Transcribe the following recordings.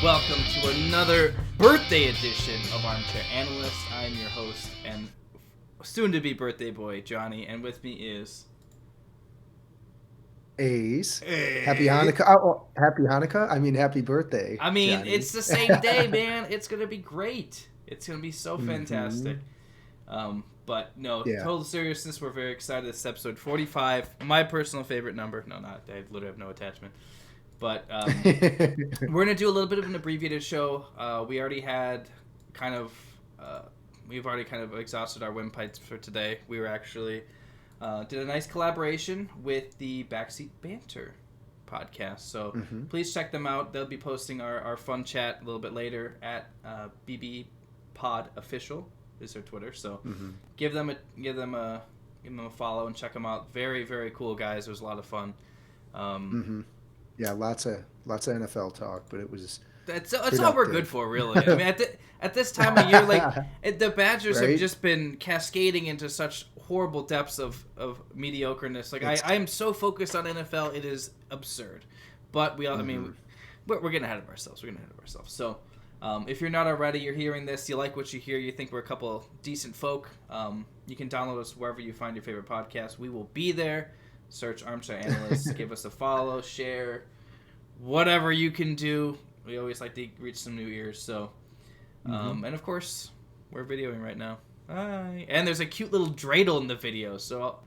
Welcome to another birthday edition of Armchair Analysts. I'm your host and soon-to-be birthday boy, Johnny, and with me is... Ace. Hey. Happy Hanukkah. Oh, happy Hanukkah. I mean, happy birthday. I mean, Johnny. It's the same day, man. It's going to be great. It's going to be so fantastic. But no, Total seriousness, we're very excited. This is episode 45. My personal favorite number. No, not. I literally have no attachment. But we're going to do a little bit of an abbreviated show. We already had we've already kind of exhausted our windpipes for today. We were actually did a nice collaboration with the Backseat Banter Podcast. So please check them out. They'll be posting our fun chat a little bit later at BB Pod Official is their Twitter. So give them a follow and check them out. Very, very cool guys. It was a lot of fun. Yeah, lots of NFL talk, but it was. That's all we're good for, really. I mean, at this time of year, like the Badgers have just been cascading into such horrible depths of mediocreness. Like I am so focused on NFL, it is absurd. But we all, I mean, we're getting ahead of ourselves. So, if you're not already, you're hearing this, you like what you hear, you think we're a couple decent folk, you can download us wherever you find your favorite podcast. We will be there. Search Armchair Analysts, give us a follow, share, whatever you can do. We always like to reach some new ears. So, and of course, we're videoing right now. Hi. And there's a cute little dreidel in the video. So,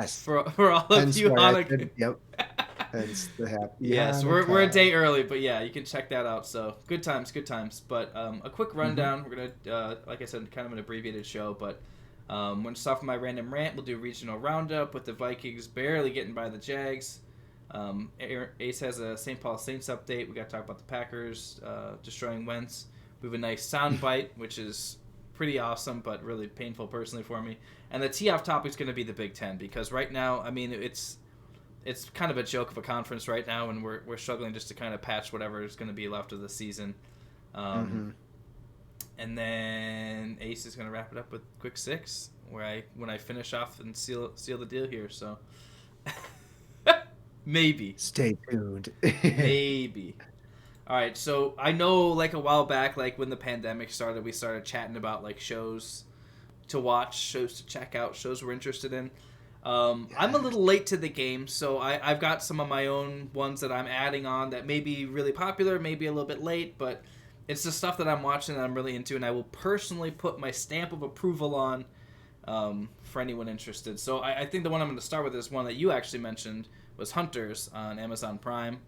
for all of you Hanukkah. Yep. Hence the happy. Yes, we're a day early, but yeah, you can check that out. So, good times. But a quick rundown. We're gonna, like I said, kind of an abbreviated show, but. We're going to start with my Random Rant. We'll do regional Roundup with the Vikings barely getting by the Jags. Ace has a St. Paul Saints update. We got to talk about the Packers destroying Wentz. We have a nice Soundbite, which is pretty awesome, but really painful personally for me. And the tee-off topic is going to be the Big Ten, because right now, I mean, it's kind of a joke of a conference right now, and we're struggling just to kind of patch whatever is going to be left of the season. And then Ace is going to wrap it up with Quick Six, when I finish off and seal the deal here. So maybe. Stay tuned. Maybe. All right. So I know, like a while back, like when the pandemic started, we started chatting about like shows to watch, shows to check out, shows we're interested in. I'm a little late to the game, so I've got some of my own ones that I'm adding on that may be really popular, maybe a little bit late, but. It's the stuff that I'm watching that I'm really into, and I will personally put my stamp of approval on for anyone interested. So I think the one I'm going to start with is one that you actually mentioned, was Hunters on Amazon Prime.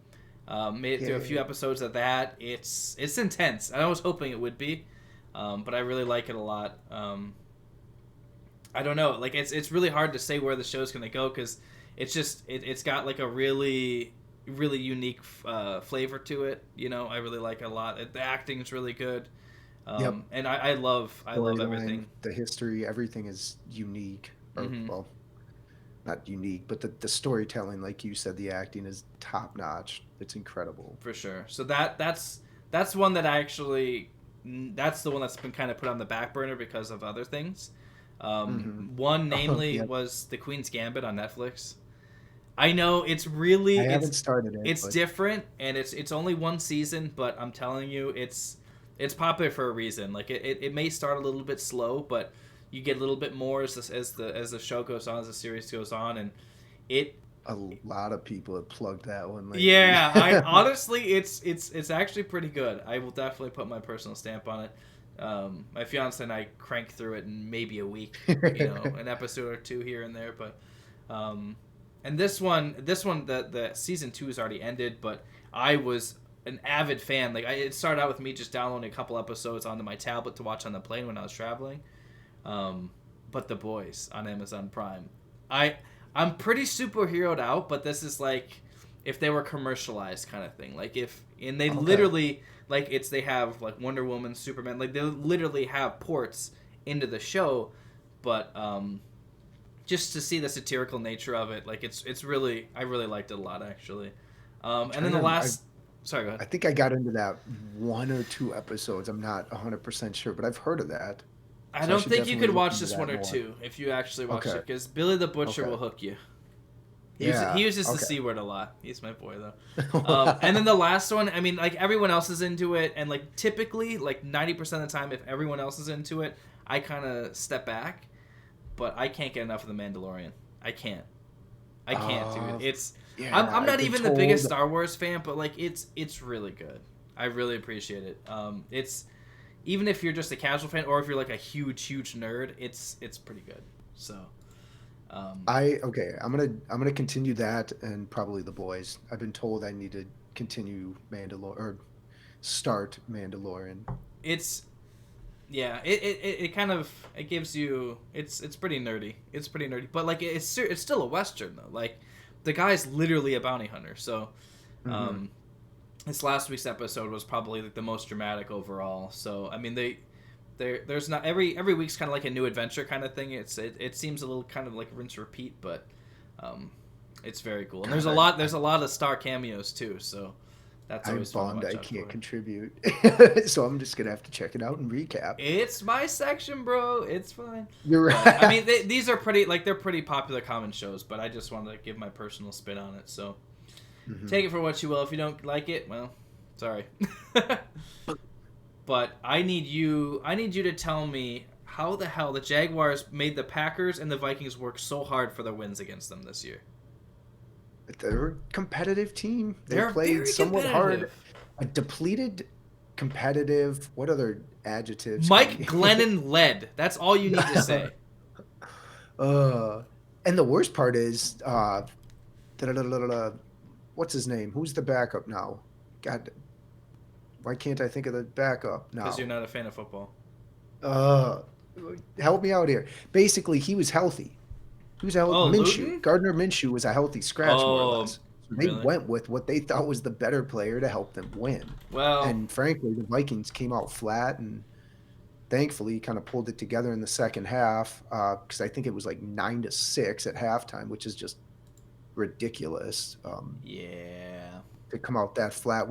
Made it through a few episodes of that. It's intense. I was hoping it would be, but I really like it a lot. I don't know. Like it's really hard to say where the show's going to go, because it's just it's got like a really unique flavor to it. You know, I really like it a lot. The acting is really good. And I love everything. The history, everything is unique. Well, not unique, but the storytelling, like you said, the acting is top notch. It's incredible. For sure. So that's one that that's the one that's been kind of put on the back burner because of other things. One namely was The Queen's Gambit on Netflix. I know it's really. I haven't started it. It's different, and it's only one season, but I'm telling you, it's popular for a reason. Like it may start a little bit slow, but you get a little bit more as the show goes on, as the series goes on, and a lot of people have plugged that one lately. Yeah, honestly, it's actually pretty good. I will definitely put my personal stamp on it. My fiance and I crank through it in maybe a week, an episode or two here and there, but. And this one, the season 2 has already ended, but I was an avid fan. Like it started out with me just downloading a couple episodes onto my tablet to watch on the plane when I was traveling. But The Boys on Amazon Prime, I'm pretty superheroed out, but this is like if they were commercialized kind of thing. Like literally like they have like Wonder Woman, Superman, like they literally have ports into the show, but just to see the satirical nature of it, like it's really, I really liked it a lot actually. And then the last, sorry, go ahead. I think I got into that 1 or 2 episodes. I'm not 100% sure, but I've heard of that. I don't think you could watch this 1 or 2 if you actually watch it, because Billy the Butcher will hook you. He uses the C word a lot. He's my boy, though. And then the last one, I mean, like, everyone else is into it, and, like, typically, like, 90% of the time, if everyone else is into it, I kind of step back, but I can't get enough of The Mandalorian. I can't, dude. It's... Yeah, I'm not even the biggest Star Wars fan, but, like, it's really good. I really appreciate it. It's... Even if you're just a casual fan, or if you're, like, a huge nerd, it's pretty good. So... I'm gonna continue that and probably The Boys. I've been told I need to continue start Mandalorian. It kind of it gives you it's pretty nerdy. It's pretty nerdy, but like it's still a Western though. Like the guy's literally a bounty hunter. So this last week's episode was probably like the most dramatic overall. So I mean there's not every week's kind of like a new adventure kind of thing. It seems a little kind of like rinse repeat, but it's very cool. And there's a lot of star cameos too, so that's always fun. I can't contribute, so I'm just gonna have to check it out and recap. It's my section, bro. It's fine. You're right. But, I mean, these are they're pretty popular common shows, but I just wanted to give my personal spin on it. So take it for what you will. If you don't like it, well, sorry. But I need you to tell me how the hell the Jaguars made the Packers and the Vikings work so hard for their wins against them this year. They're a competitive team. They played somewhat hard. A depleted, competitive. What other adjectives? Mike Glennon led. That's all you need to say. And the worst part is, what's his name? Who's the backup now? God. Why can't I think of the backup now? Because you're not a fan of football. Help me out here. Basically, he was healthy. He was healthy. Minshew. Luton? Gardner Minshew was a healthy scratch, more or less. So they really? went with what they thought was the better player to help them win. Well, and frankly, the Vikings came out flat, and thankfully kind of pulled it together in the second half because I think it was like 9-6 at halftime, which is just ridiculous. To come out that flat.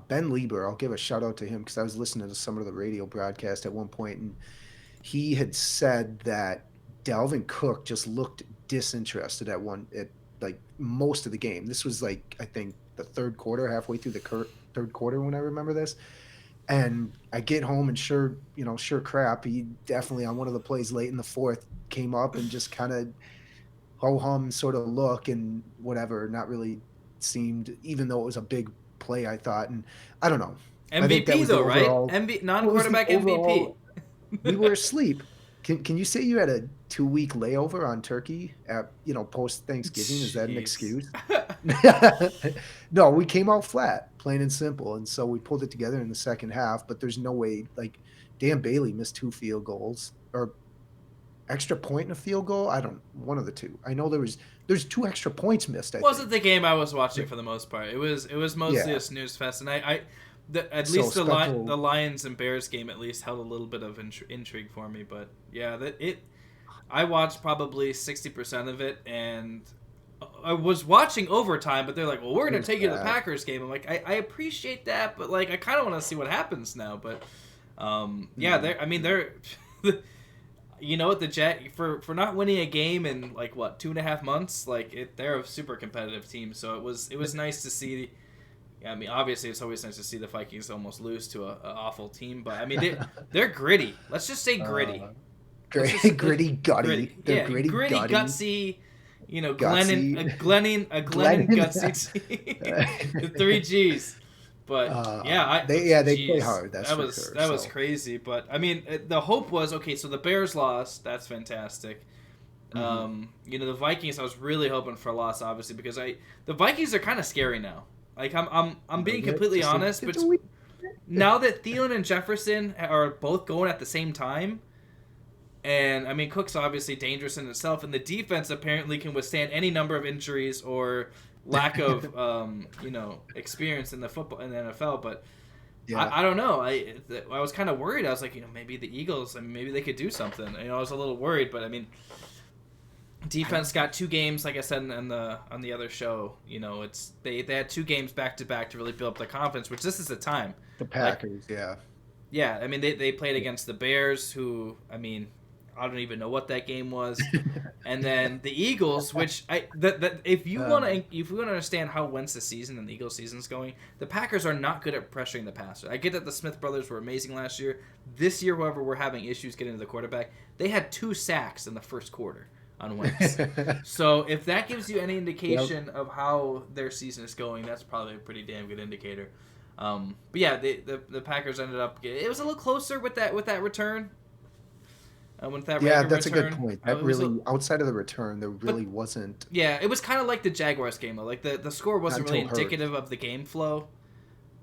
Ben Lieber, I'll give a shout out to him because I was listening to some of the radio broadcast at one point, and he had said that Dalvin Cook just looked disinterested at like most of the game. This was like, I think the third quarter, halfway through the third quarter when I remember this. And I get home and sure crap, he definitely on one of the plays late in the fourth came up and just kind of ho-hum sort of look and whatever, not really seemed, even though it was a big play, I thought. And I don't know. MVP though, overall, right? Non-quarterback MVP. We were asleep. Can you say you had a 2-week layover on Turkey at post Thanksgiving? Is that an excuse? No, we came out flat, plain and simple, and so we pulled it together in the second half. But there's no way. Like Dan Bailey missed 2 field goals or extra point and a field goal. One of the two. I know there's 2 extra points missed. I wasn't the game I was watching for the most part. It was mostly a snooze fest, and at least the Lions and Bears game at least held a little bit of intrigue for me. But yeah, I watched probably 60% of it, and I was watching overtime. But they're like, "Well, we're going to take you to the Packers game." I'm like, I appreciate that, but like, I kind of want to see what happens now. But they're. You know what, the Jags for not winning a game in like 2.5 months, they're a super competitive team. So it was nice to see. I mean, obviously it's always nice to see the Vikings almost lose to an awful team, but I mean they're gritty. Let's just say gritty. Gritty, gutty. They're gritty, gutsy. Glennon gutsy team. The 3 G's. But they play hard. That was crazy. But I mean, the hope was okay. So the Bears lost. That's fantastic. The Vikings. I was really hoping for a loss, obviously, because the Vikings are kind of scary now. Like I'm being completely honest, but now that Thielen and Jefferson are both going at the same time, and I mean Cook's obviously dangerous in itself, and the defense apparently can withstand any number of injuries or lack of experience in the NFL, but I don't know. I was kind of worried. I was like, maybe the Eagles, maybe they could do something. I was a little worried, but I mean, defense got 2 games, like I said on the other show. They had 2 games back to back to really build up their confidence, which this is the time. The Packers, yeah. I mean, they played against the Bears, who I don't even know what that game was, And then the Eagles, which if you want to understand how Wentz's season and the Eagles' season's going, the Packers are not good at pressuring the passer. I get that the Smith brothers were amazing last year. This year, however, we're having issues getting to the quarterback. They had 2 sacks in the first quarter on Wentz. So if that gives you any indication of how their season is going, that's probably a pretty damn good indicator. But yeah, the Packers ended up. It was a little closer with that return. That's a good point. That really, outside of the return, there really wasn't. Yeah, it was kind of like the Jaguars game though. Like the score wasn't really indicative of the game flow.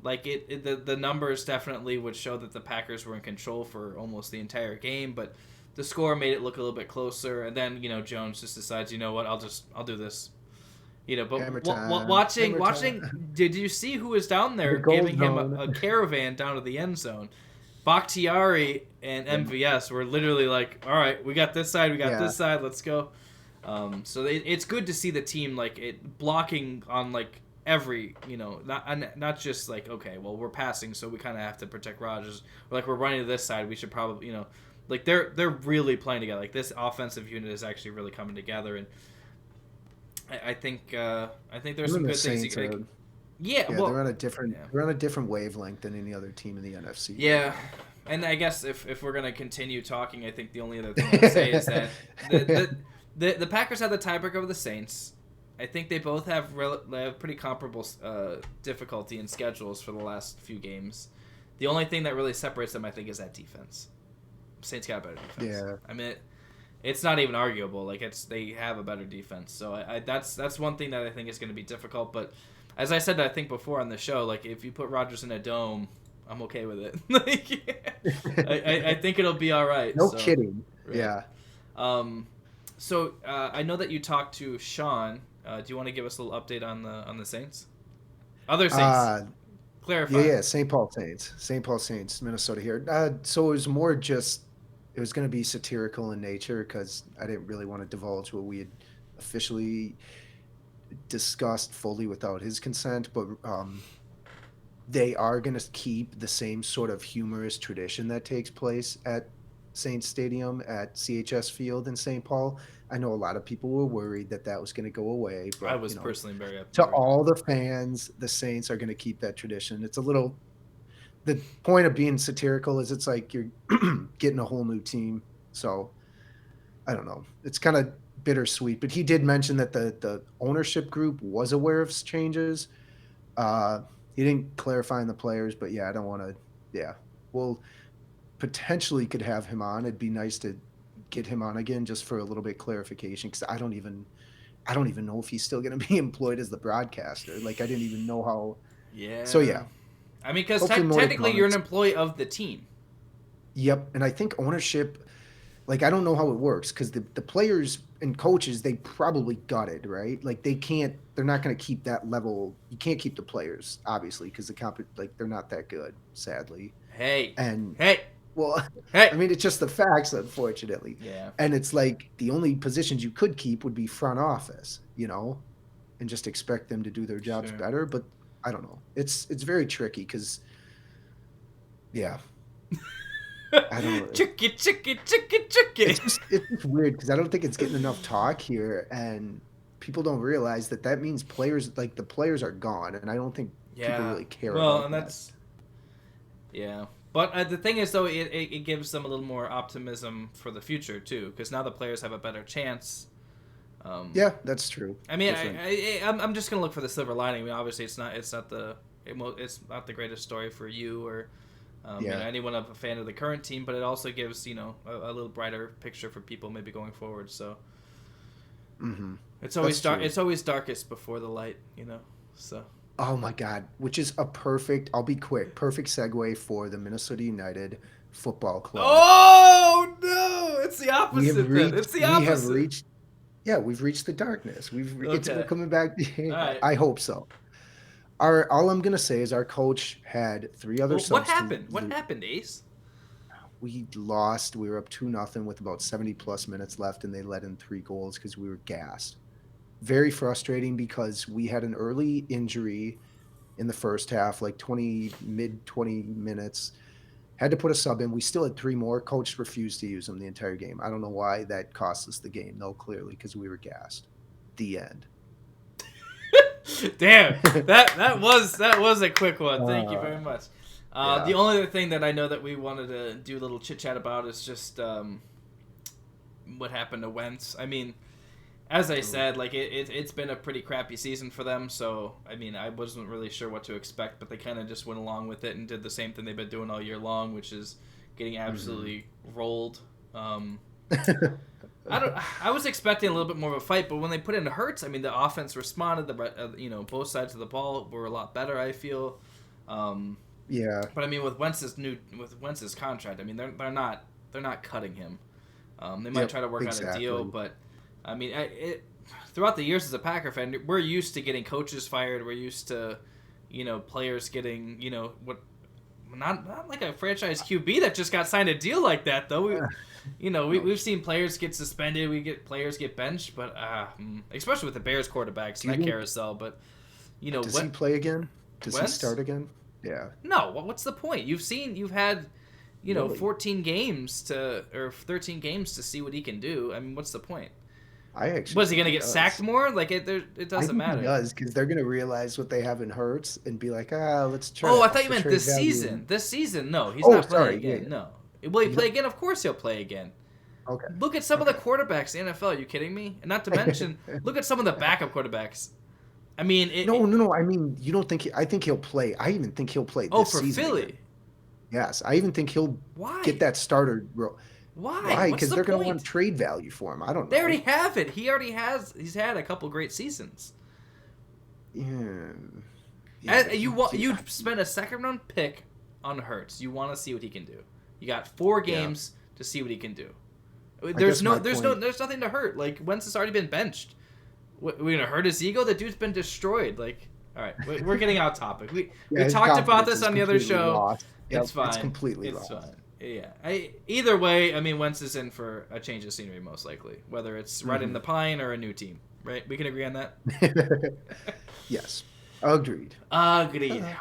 Like the numbers definitely would show that the Packers were in control for almost the entire game, but the score made it look a little bit closer. And then Jones just decides, you know what, I'll do this. But watching, did you see who was down there giving him a caravan down to the end zone? Bakhtiari and MVS were literally like, all right, we got this side, this side, let's go. So it's good to see the team like it blocking on like every, not just like, okay, well, we're passing, so we kind of have to protect Rodgers. Or like we're running to this side, we should probably, like they're really playing together. Like this offensive unit is actually really coming together, and I think there's some good things you can. Well, they're on a different wavelength than any other team in the NFC. Yeah, and I guess if we're gonna continue talking, I think the only other thing I'd say is that the Packers have the tiebreaker over the Saints. I think they both have pretty comparable difficulty in schedules for the last few games. The only thing that really separates them, I think, is that defense. Saints got a better defense. Yeah, I mean, it's not even arguable. Like they have a better defense. So that's one thing that I think is going to be difficult, but. As I said, I think before on the show, like if you put Rodgers in a dome, I'm okay with it. I think it'll be all right. No kidding. Right. Yeah. So I know that you talked to Sean. Do you want to give us a little update on the Saints? Other Saints. Clarify. Yeah. St. Paul Saints, Minnesota here. So it was more just it was going to be satirical in nature because I didn't really want to divulge what we had officially discussed fully without his consent, but they are going to keep the same sort of humorous tradition that takes place at Saints Stadium at CHS Field in St. Paul. I know a lot of people were worried that was going to go away, but I was personally very upset. To all the fans, the Saints are going to keep that tradition. It's a little the point of being satirical is it's like you're getting a whole new team. So I don't know. It's kind of bittersweet, but he did mention that the ownership group was aware of changes. He didn't clarify in the players, but yeah, I don't want to. Yeah, we'll potentially could have him on. It'd be nice to get him on again just for a little bit clarification because I don't even know if he's still going to be employed as the broadcaster. Like I didn't even know how. Yeah. So yeah. I mean, because technically you're an employee of the team. Yep, and I think ownership. Like, I don't know how it works because the players and coaches, they probably got it, right? Like, they're not going to keep that level. You can't keep the players, obviously, because they're not that good, sadly. Well, I mean, it's just the facts, unfortunately. Yeah. And it's like the only positions you could keep would be front office, and just expect them to do their jobs better. But I don't know. It's very tricky because, yeah. I don't know. Chicky. It's just weird because I don't think it's getting enough talk here, and people don't realize that means the players are gone, and I don't think people really care about that. Yeah. But the thing is, though, it gives them a little more optimism for the future, too, because now the players have a better chance. Yeah, that's true. I mean, I'm just going to look for the silver lining. I mean, obviously, it's not the greatest story for you or anyone of a fan of the current team, but it also gives, a little brighter picture for people maybe going forward. So it's always dark. It's always darkest before the light, so. Oh my God, which is I'll be quick, perfect segue for the Minnesota United Football Club. Oh no, it's the opposite. It's the opposite. We've reached the darkness. We're coming back. Right. I hope so. All I'm gonna say is our coach had 3 other subs. What happened? What happened, Ace? We lost. We were up 2-0 with about 70+ minutes left, and they let in 3 goals because we were gassed. Very frustrating because we had an early injury in the first half, like mid 20 minutes, Had to put a sub in. We still had 3 more. Coach refused to use them the entire game. I don't know why that cost us the game, though, clearly, because we were gassed. The end. Damn, that was a quick one. Thank you very much. The only other thing that I know that we wanted to do a little chit chat about is just what happened to Wentz. I mean, as I said, like it's been a pretty crappy season for them. So I mean, I wasn't really sure what to expect, but they kind of just went along with it and did the same thing they've been doing all year long, which is getting absolutely rolled. I was expecting a little bit more of a fight, but when they put in Hurts, I mean, the offense responded. Both sides of the ball were a lot better, I feel. Yeah. But I mean, with Wentz's contract, I mean, they're not cutting him. They might try to work out a deal, but I mean, throughout the years as a Packer fan, we're used to getting coaches fired. We're used to, players getting, not like a franchise QB that just got signed a deal like that though. We've seen players get suspended. Players get benched, but especially with the Bears quarterbacks and that carousel. But does he play again? Does he start again? Yeah. No. What's the point? You've had 14 games or 13 games to see what he can do. I mean, what's the point? Was he going to get sacked more? Like it doesn't matter. He does, because they're going to realize what they have in Hurts and be like, let's try. Oh, I thought you meant this season. This season, no, he's not playing again. Yeah. No. Will he play again? Of course he'll play again. Okay. Look at some of the quarterbacks in the NFL. Are you kidding me? And not to mention, look at some of the backup quarterbacks. I mean, no. I mean, you don't think? I think he'll play. I even think he'll play this season. Oh, for Philly. Again. Yes, I even think he'll get that starter role. Why? Because they're going to want trade value for him. I don't know. They already have it. He's had a couple great seasons. Yeah. You spent a second round pick on Hurts. You want to see what he can do. You got 4 games to see what he can do. There's nothing to hurt. Like, Wentz has already been benched. We're gonna hurt his ego. The dude's been destroyed. Like, all right, we're getting out topic. We talked about this on the other show. Lost. It's fine. It's completely lost. Fine. Yeah. Either way, I mean, Wentz is in for a change of scenery, most likely. Whether it's right in the pine or a new team, right? We can agree on that. Yes, agreed. All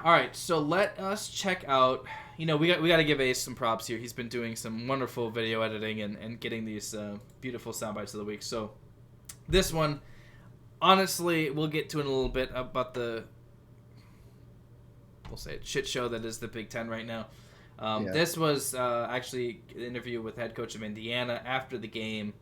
right, so let us check out. We got to give Ace some props here. He's been doing some wonderful video editing and getting these beautiful sound bites of the week. So this one, honestly, we'll get to in a little bit about we'll say it, shit show that is the Big Ten right now. This was actually an interview with head coach of Indiana after the game.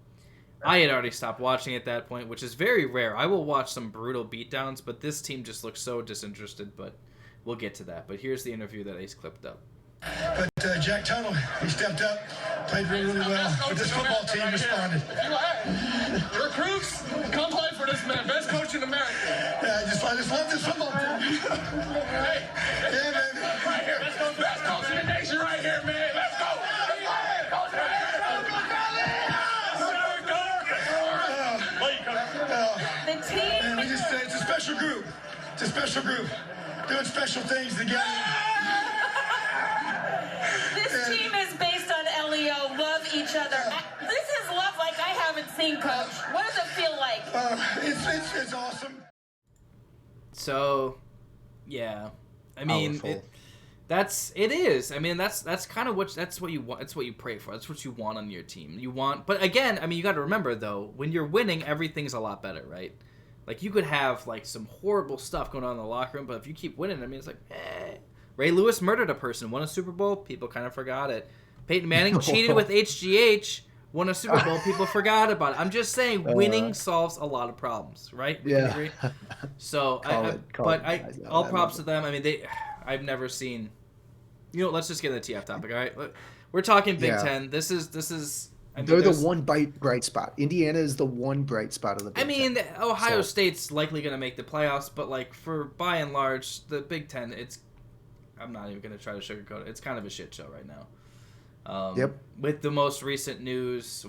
I had already stopped watching at that point, which is very rare. I will watch some brutal beatdowns, but this team just looks so disinterested, but we'll get to that. But here's the interview that Ace clipped up. But Jack Tuttle, he stepped up, played really well. But this football team responded. Recruits, come play for this man, best coach in America. Yeah, I just love this football team. Hey, yeah, man. Right here, let's go. Best coach in the nation right here, man. Let's go. The team. It's a special group. It's a special group. Doing special things together. This team is based on LEO, love each other. This is love like I haven't seen, Coach. What does it feel like? It's awesome. So, yeah, I mean, it is. I mean, that's kind of that's what you want. That's what you pray for. That's what you want on your team. But again, I mean, you got to remember though, when you're winning, everything's a lot better, right? Like, you could have like some horrible stuff going on in the locker room, but if you keep winning, I mean, it's like, Ray Lewis murdered a person, won a Super Bowl, people kind of forgot it. Peyton Manning cheated with HGH, won a Super Bowl, people forgot about it. I'm just saying, winning solves a lot of problems, right? We agree? So, all props to them. I mean, I've never seen. Let's just get into the TF topic, all right? We're talking Big Ten. This is. They're the one bright spot. Indiana is the one bright spot of the Big Ten. Ohio State's likely going to make the playoffs, but like for by and large, the Big Ten, I'm not even going to try to sugarcoat it. It's kind of a shit show right now. With the most recent news,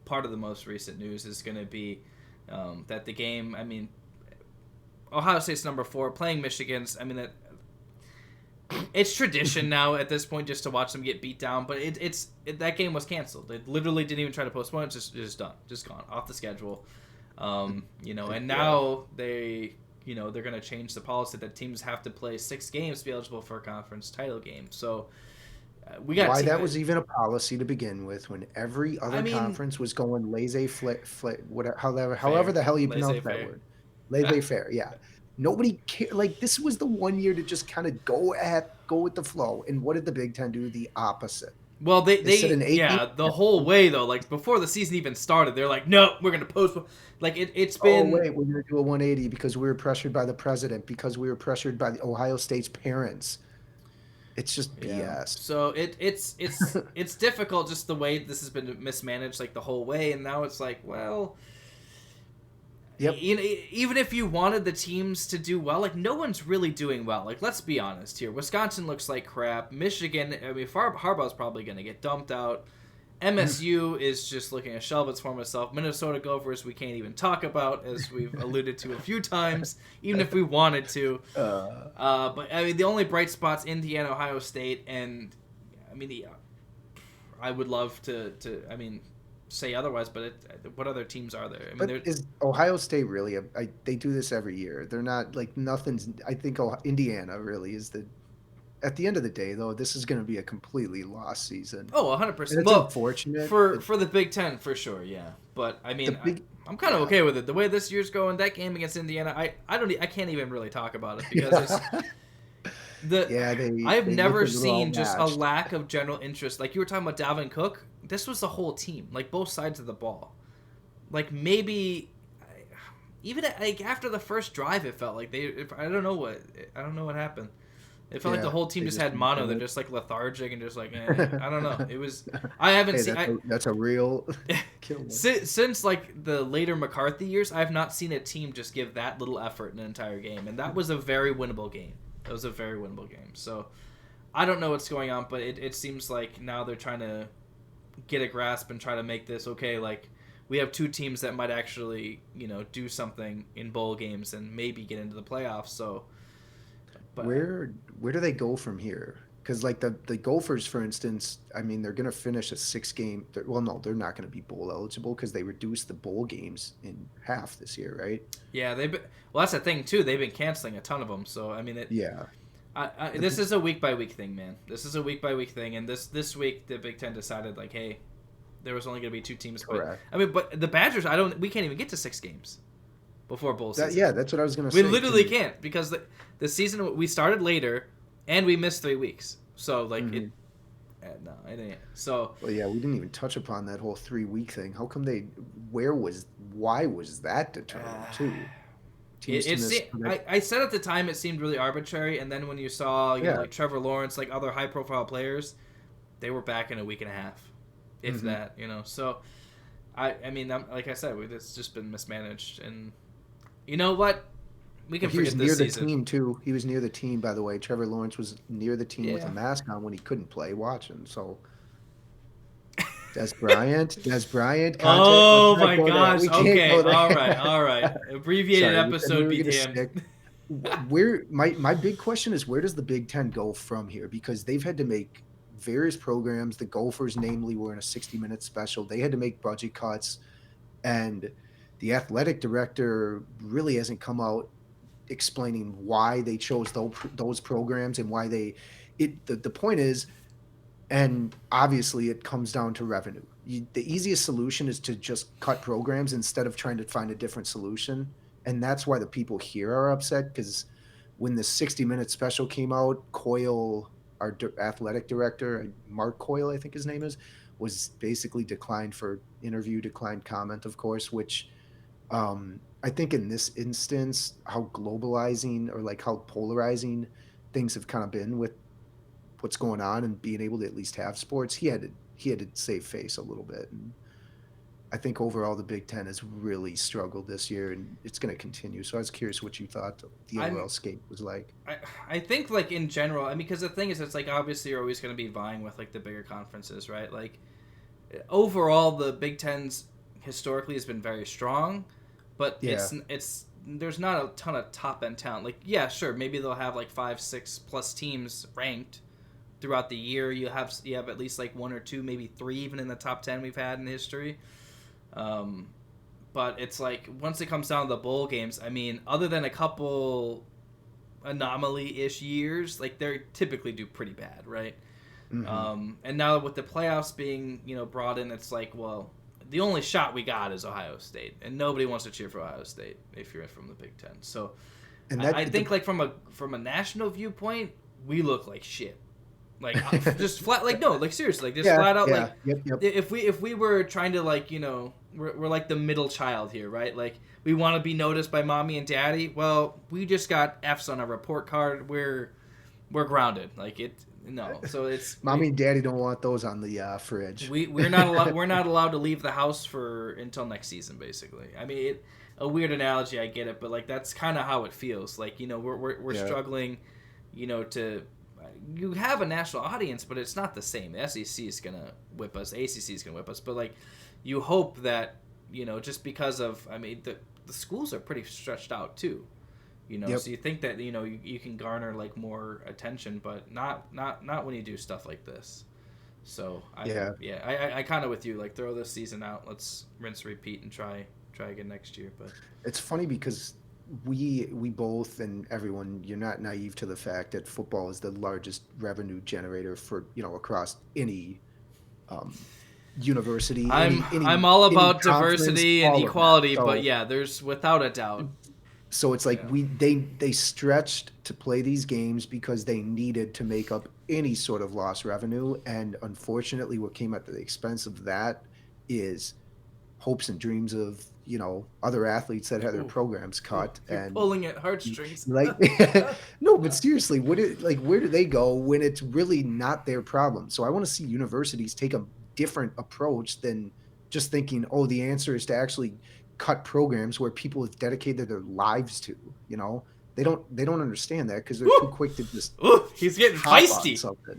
part of the most recent news is going to be that the game, I mean, Ohio State's number 4, playing Michigan's, I mean, it's tradition now at this point just to watch them get beat down, but that game was canceled. They literally didn't even try to postpone it. Just done, just gone off the schedule. And now they're going to change the policy that teams have to play 6 games to be eligible for a conference title game. So We got why that was even a policy to begin with when every other mean, conference was going whatever, however the hell you pronounce that word. Laissez-faire, yeah. Nobody cared. Like, this was the one year to just kind of go with the flow. And what did the Big Ten do? The opposite. Well, they the whole way though, like before the season even started, they're like, no, we're gonna postpone. Like it's been. Oh wait, we're gonna do a 180 because we were pressured by the president, because we were pressured by the Ohio State's parents. It's just BS. Yeah. So it's difficult just the way this has been mismanaged like the whole way, and now it's like, well. Yep. Even if you wanted the teams to do well, like no one's really doing well. Like let's be honest here. Wisconsin looks like crap. Michigan, I mean, Harbaugh's probably going to get dumped out. MSU is just looking to shelve its former self. Minnesota Gophers, we can't even talk about, as we've alluded to a few times, even if we wanted to. But I mean, the only bright spots: Indiana, Ohio State, and I mean, I would love to say otherwise, but what other teams are there? I mean, is Ohio State really they do this every year. They're not like nothing's. I think Indiana really is the. At the end of the day, though, this is going to be a completely lost season. Oh, 100%. It's unfortunate for the Big Ten for sure. Yeah, but I mean, I'm kind of okay with it. The way this year's going, that game against Indiana, I can't even really talk about it because I've never seen just a lack of general interest. Like you were talking about Dalvin Cook. This was the whole team, like both sides of the ball. Like maybe even like after the first drive, it felt like I don't know what happened. It felt like the whole team just had mono. They're just like lethargic and just like I don't know. It was I haven't seen. That's a real kill. Since like the later McCarthy years, I have not seen a team just give that little effort in an entire game, and that was a very winnable game. It was a very winnable game. So I don't know what's going on, but it seems like now they're trying to get a grasp and try to make this okay. Like we have two teams that might actually do something in bowl games and maybe get into the playoffs. So. But where do they go from here? Because like the Gophers, for instance, I mean, they're going to finish a 6-game. Well, no, they're not going to be bowl eligible because they reduced the bowl games in half this year, right? Yeah, well, that's the thing too. They've been canceling a ton of them. So I mean, this is a week by week thing, man. This is a week by week thing, and this week the Big Ten decided like, hey, there was only going to be 2 teams. Correct. But the Badgers, we can't even get to 6 games before bowl season. Yeah, that's what I was going to say. We literally can't because the season we started later and we missed 3 weeks. So like it ain't. So well, yeah, we didn't even touch upon that whole 3-week thing. How come why was that determined too? I said at the time it seemed really arbitrary, and then when you saw like Trevor Lawrence, like other high profile players, they were back in a week and a half, if that. So I mean, like I said, it's just been mismanaged. And you know what? We can forget this season. He was near the team, too. He was near the team, by the way. Trevor Lawrence was near the team with a mask on when he couldn't play watching. So, Des Bryant. Oh, my gosh. Okay, all right. Abbreviated episode began. My big question is, where does the Big Ten go from here? Because they've had to make various programs. The Gophers, namely, were in a 60-minute special. They had to make budget cuts, and the athletic director really hasn't come out explaining why they chose those programs and why the point is, and obviously it comes down to revenue. The easiest solution is to just cut programs instead of trying to find a different solution. And that's why the people here are upset, because when the 60-minute special came out, Coyle, our athletic director, Mark Coyle, I think his name is, was basically declined comment, of course, which I think in this instance, how globalizing or like how polarizing things have kind of been with what's going on and being able to at least have sports, he had to save face a little bit. And I think overall the Big Ten has really struggled this year, and it's going to continue. So I was curious what you thought the overall skate was like. I think like in general, I mean, because the thing is, it's like obviously you're always going to be vying with like the bigger conferences, right? Like overall, the Big Ten's historically has been very strong. But it's there's not a ton of top end talent. Like sure, maybe they'll have like 5-6 plus teams ranked throughout the year. You have at least like 1 or 2, maybe 3 even in the top 10 we've had in history. But it's like once it comes down to the bowl games, I mean, other than a couple anomaly-ish years, like they typically do pretty bad, right? Mm-hmm. And now with the playoffs being, brought in, it's like, well, the only shot we got is Ohio State, and nobody wants to cheer for Ohio State if you're from the Big Ten. So, And I think like from a national viewpoint, we look like shit. Like just flat, like no, like seriously, like just flat out, like yep. if we were trying to like we're like the middle child here, right? Like we want to be noticed by mommy and daddy. Well, we just got F's on our report card. We're grounded. Like it. No, so it's mommy and daddy don't want those on the fridge. We're not allowed to leave the house until next season, basically. I mean, a weird analogy, I get it, but like that's kind of how it feels. Like we're struggling, to. You have a national audience, but it's not the same. The SEC is gonna whip us, the ACC is gonna whip us, but like you hope that just because of the schools are pretty stretched out too. So you think that you can garner like more attention, but not when you do stuff like this. So I kind of with you, like throw this season out, let's rinse repeat and try again next year. But it's funny because we both and everyone, you're not naive to the fact that football is the largest revenue generator for across any university. I'm all about diversity and equality, so, but yeah, there's without a doubt. So it's like they stretched to play these games because they needed to make up any sort of lost revenue, and unfortunately, what came at the expense of that is hopes and dreams of other athletes that had their programs cut. You're and pulling at heartstrings. Like no, but seriously, where do they go when it's really not their problem? So I want to see universities take a different approach than just thinking, oh, the answer is to actually cut programs where people have dedicated their lives to. They don't understand that because they're too quick to just. He's getting feisty.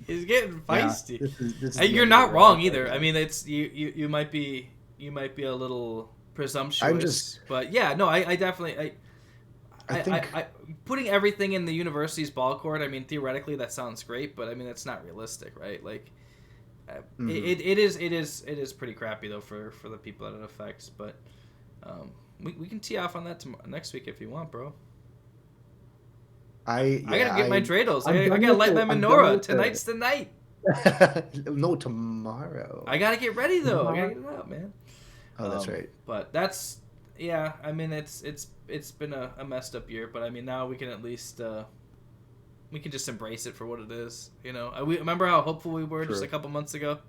He's getting feisty. This is you're not wrong either. I mean, it's you might be a little presumptuous, but yeah, no, I definitely I think putting everything in the university's ball court. I mean, theoretically that sounds great, but I mean that's not realistic, right? Like, it is pretty crappy though for the people that it affects. But we can tee off on that next week if you want, bro. I gotta get my dreidels. I gotta light my menorah. Tonight's the night. No, tomorrow. I gotta get ready though. I gotta get it out, man. Oh, that's right. But that's I mean, it's been a messed up year, but I mean now we can at least we can just embrace it for what it is. We remember how hopeful we were just a couple months ago.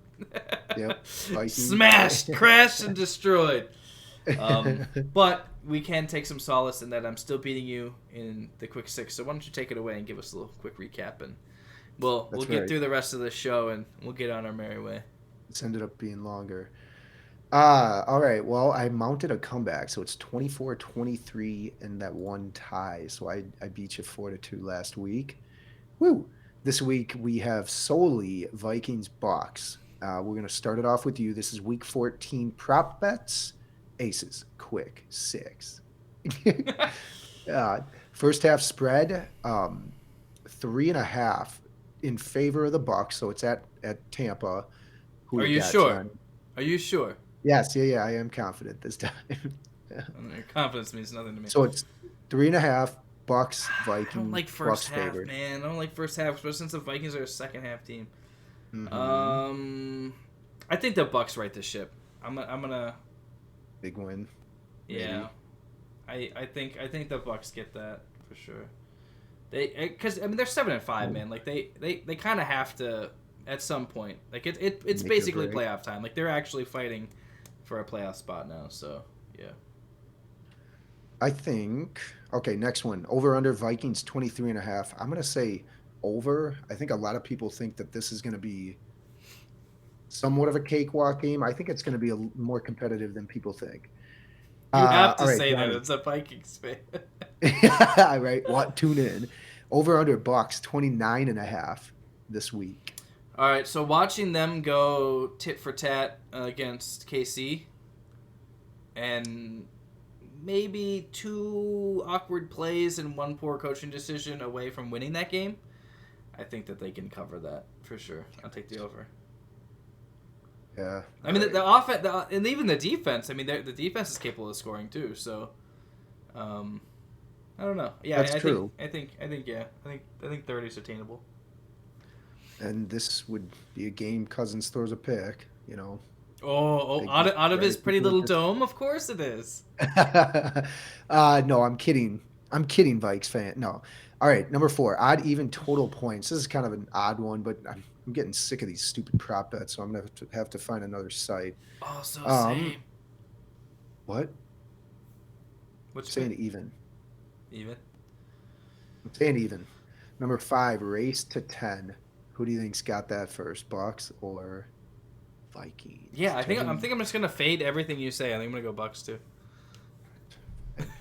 Yep. Smashed, crashed, and destroyed. But we can take some solace in that I'm still beating you in the quick six. So why don't you take it away and give us a little quick recap, and we'll get through the rest of the show and we'll get on our merry way. It's ended up being longer. All right. Well, I mounted a comeback, so it's 24-23 in that one tie. So I beat you 4-2 last week. Woo! This week we have solely Vikings Bucks. We're going to start it off with you. This is week 14 prop bets. Aces, quick, 6. First half spread, 3.5 in favor of the Bucks. So it's at Tampa. Are you sure? Are you sure? Yes, yeah, I am confident this time. Your confidence means nothing to me. So it's 3.5 Bucks, Vikings. I don't like first half, favored. man. I don't like first half, especially since the Vikings are a second half team. Mm-hmm. I think the Bucks right the ship. I'm gonna. Big win. Yeah, I think the Bucks get that for sure. Because they're 7-5, man. Like they kind of have to at some point. Like it's basically playoff time. Like they're actually fighting for a playoff spot now. So yeah. I think next one. Over under Vikings 23.5. I'm gonna say over. I think a lot of people think that this is gonna be somewhat of a cakewalk game. I think it's going to be more competitive than people think. You have to say that. It's a Vikings fan. Right. Tune in. Over under Bucks 29.5 this week. All right. So watching them go tit for tat against KC and maybe 2 awkward plays and 1 poor coaching decision away from winning that game, I think that they can cover that for sure. I'll take the over. Yeah. I mean, the offense, and even the defense. I mean, the defense is capable of scoring too. So, I don't know. Yeah, that's true. I think 30 is attainable. And this would be a game Cousins throws a pick, Out of his pretty little dome? Of course it is. No, I'm kidding. I'm kidding, Vikes fan. No. All right, number 4, odd even total points. This is kind of an odd one, but I'm getting sick of these stupid prop bets, so I'm going to have to find another site. Oh, so same. What? What's I'm saying even. Even? I'm saying even. Number 5, race to 10. Who do you think's got that first, Bucks or Vikings? Yeah, I think I'm just gonna fade everything you say. I think I'm gonna go Bucks too.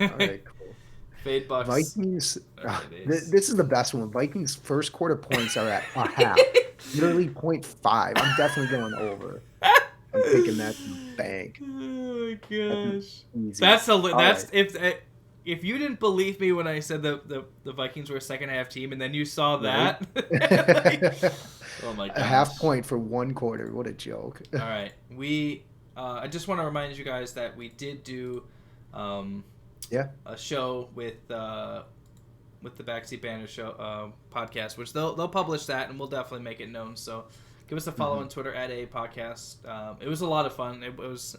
All right, cool. Fade Bucks. Vikings. This is the best one. Vikings first quarter points are at a half, literally 0.5. I'm definitely going over. I'm taking that to the bank. Oh my gosh, That's right. If you didn't believe me when I said the Vikings were a second half team, and then you saw that, oh my gosh. A half point for one quarter. What a joke. All right, I just want to remind you guys that we did do a show with the Backseat Banter show podcast, which they'll publish that, and we'll definitely make it known. So give us a follow on Twitter at a podcast. It was a lot of fun. It was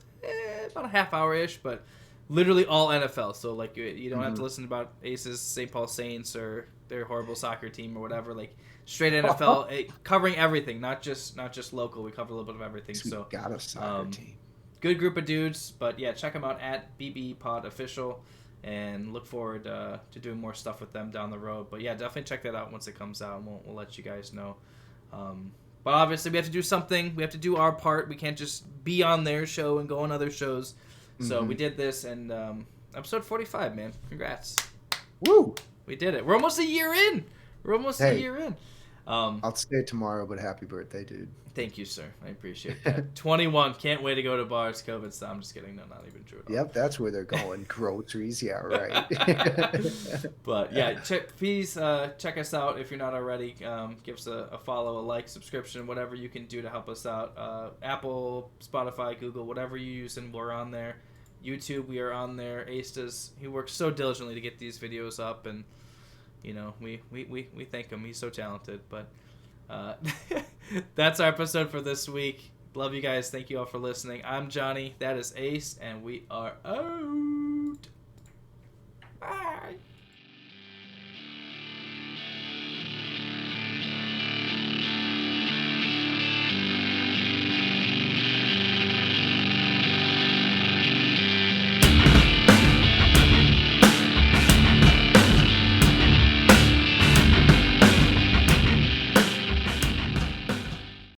about a half hour ish, but literally all NFL. So like you don't have to listen about Aces, St. Paul Saints, or their horrible soccer team or whatever. Like straight NFL, covering everything, not just local. We cover a little bit of everything. So got a soccer team. Good group of dudes, but yeah, check them out at BB Pod Official, and look forward to doing more stuff with them down the road. But yeah, definitely check that out once it comes out, and we'll let you guys know. But obviously, we have to do something. We have to do our part. We can't just be on their show and go on other shows. So we did this, and episode 45, man. Congrats. Woo! We did it. We're almost a year in. A year in. I'll say tomorrow, but happy birthday, dude. Thank you, sir. I appreciate that. 21. Can't wait to go to bars. COVID style. I'm just kidding. No, not even true at all. Yep, that's where they're going. Groceries. Yeah, right. But yeah, please check us out if you're not already. Give us a follow, a like, subscription, whatever you can do to help us out. Apple, Spotify, Google, whatever you use, and we're on there. YouTube, we are on there. Ace he works so diligently to get these videos up, and we thank him. He's so talented. But that's our episode for this week. Love you guys. Thank you all for listening. I'm Johnny. That is Ace, and we are out.